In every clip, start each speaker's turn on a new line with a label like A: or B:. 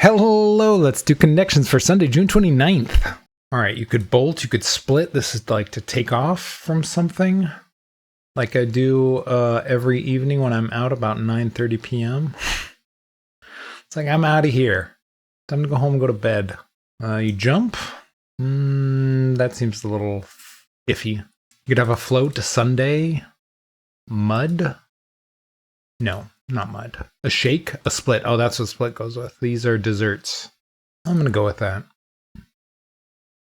A: Hello, let's do connections for Sunday, June 29th. All right, you could bolt, you could split. This is like to take off from something like I do every evening when I'm out about 9:30 p.m. It's like, I'm out of here. Time to go home and go to bed. You jump? That seems a little iffy. You could have a float to Sunday. Mud? No, not mud. A shake? A split. Oh, that's what split goes with. These are desserts. I'm going to go with that.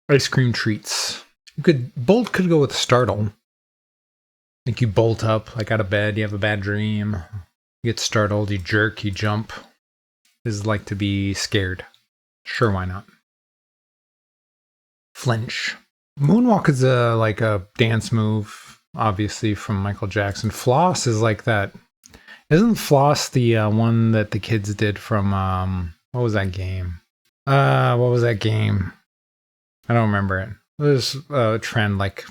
A: Ice cream treats. Bolt could go with startle. Like you bolt up, like out of bed, you have a bad dream. You get startled, you jerk, you jump. This is like to be scared. Sure, why not? Flinch. Moonwalk is like a dance move, obviously, from Michael Jackson. Floss is like that. Isn't Floss the one that the kids did from, what was that game? What was that game? I don't remember it. It was a trend like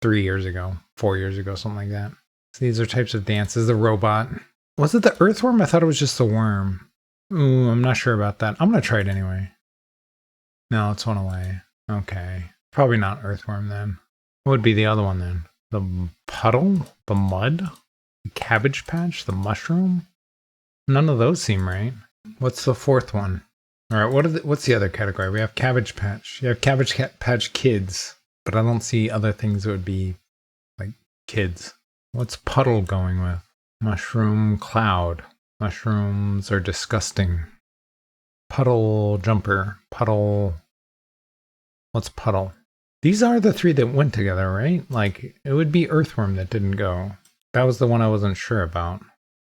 A: 3 years ago, 4 years ago, something like that. So these are types of dances. The robot. Was it the earthworm? I thought it was just the worm. Ooh, I'm not sure about that. I'm going to try it anyway. No, it's one away. Okay. Probably not earthworm then. What would be the other one then? The puddle? The mud? The cabbage patch? The mushroom? None of those seem right. What's the fourth one? All right, what's the other category? We have Cabbage Patch. You have Cabbage Patch Kids, but I don't see other things that would be like kids. What's puddle going with? Mushroom cloud. Mushrooms are disgusting. Puddle jumper. Puddle. What's puddle? These are the three that went together, right? Like, it would be earthworm that didn't go. That was the one I wasn't sure about.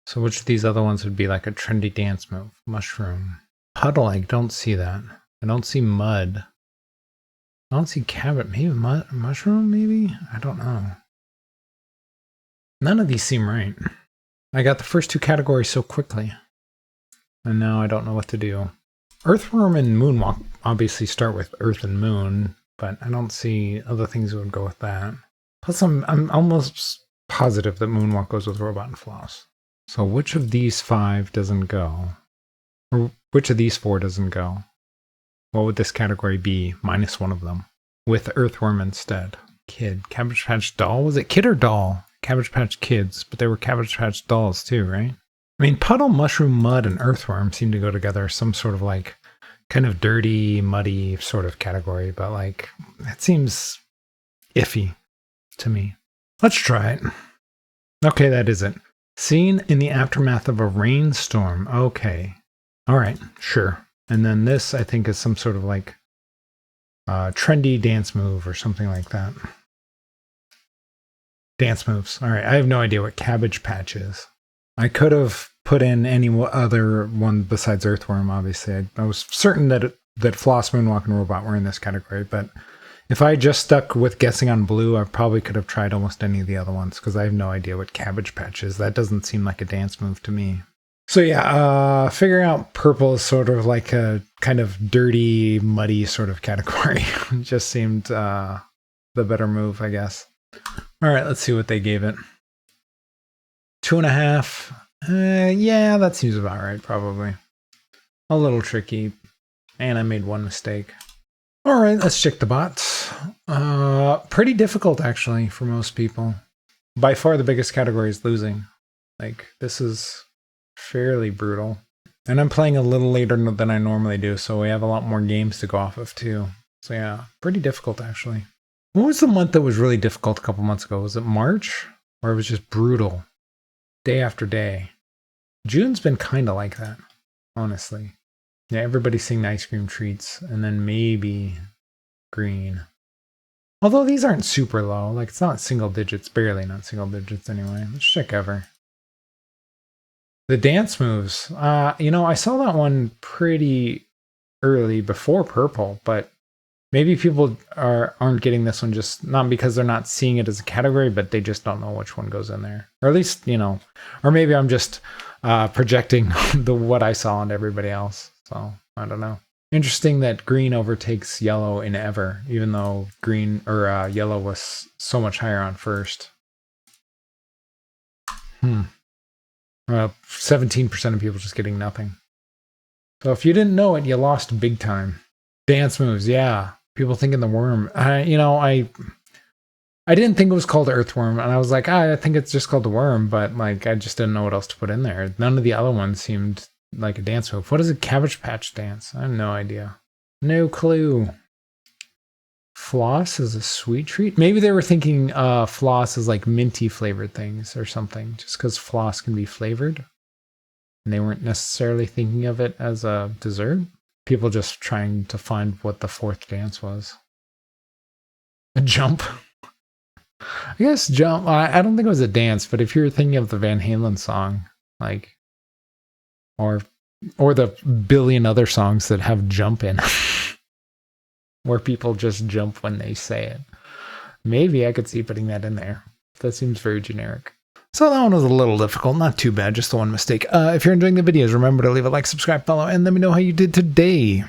A: So which of these other ones would be like a trendy dance move? Mushroom. Puddle, I don't see that. I don't see mud. I don't see cabbage. Maybe mushroom, maybe? I don't know. None of these seem right. I got the first two categories so quickly. And now I don't know what to do. Earthworm and moonwalk obviously start with earth and moon, but I don't see other things that would go with that. Plus, I'm almost positive that moonwalk goes with robot and floss. So which of these five doesn't go? Or which of these four doesn't go? What would this category be minus one of them? With earthworm instead. Kid. Cabbage Patch Doll? Was it kid or doll? Cabbage Patch Kids, but they were Cabbage Patch Dolls too, right? I mean, puddle, mushroom, mud, and earthworm seem to go together. Some sort of like kind of dirty, muddy sort of category, but like that seems iffy to me. Let's try it. Okay, that is it. Scene in the aftermath of a rainstorm. Okay. All right, sure. And then this, I think, is some sort of like trendy dance move or something like that. Dance moves. All right, I have no idea what Cabbage Patch is. I could have put in any other one besides Earthworm, obviously. I was certain that Floss, Moonwalk, and Robot were in this category, but if I just stuck with guessing on blue, I probably could have tried almost any of the other ones because I have no idea what Cabbage Patch is. That doesn't seem like a dance move to me. So yeah, figuring out purple is sort of like a kind of dirty, muddy sort of category. It just seemed the better move, I guess. All right, let's see what they gave it. 2.5. Yeah, that seems about right, probably. A little tricky. And I made one mistake. All right, let's check the bots. Pretty difficult, actually, for most people. By far, the biggest category is losing. Like, this is fairly brutal. And I'm playing a little later than I normally do, so we have a lot more games to go off of, too. So yeah, pretty difficult, actually. What was the month that was really difficult a couple months ago? Was it March? Or it was just brutal? Day after day. June's been kind of like that, honestly. Yeah, everybody's seeing the ice cream treats, and then maybe green. Although these aren't super low, like it's not single digits, barely not single digits anyway. Let's check ever. The dance moves. I saw that one pretty early before purple, but maybe people aren't getting this one just not because they're not seeing it as a category, but they just don't know which one goes in there. Or at least, or maybe I'm just projecting what I saw onto everybody else. So I don't know. Interesting that green overtakes yellow in ever, even though green or yellow was so much higher on first. 17% of people just getting nothing. So if you didn't know it, you lost big time. Dance moves, yeah. People thinking the worm. I didn't think it was called Earthworm, and I was like, I think it's just called the worm, but like I just didn't know what else to put in there. None of the other ones seemed like a dance move. What is a Cabbage Patch dance? I have no idea. No clue. Floss is a sweet treat. Maybe they were thinking floss is like minty flavored things or something, just because floss can be flavored. And they weren't necessarily thinking of it as a dessert. People just trying to find what the fourth dance was. A jump. I guess jump. I don't think it was a dance, but if you're thinking of the Van Halen song, like, or the billion other songs that have jump in, where people just jump when they say it, maybe I could see putting that in there. That seems very generic. So that one was a little difficult, not too bad, just the one mistake. If you're enjoying the videos, remember to leave a like, subscribe, follow, and let me know how you did today.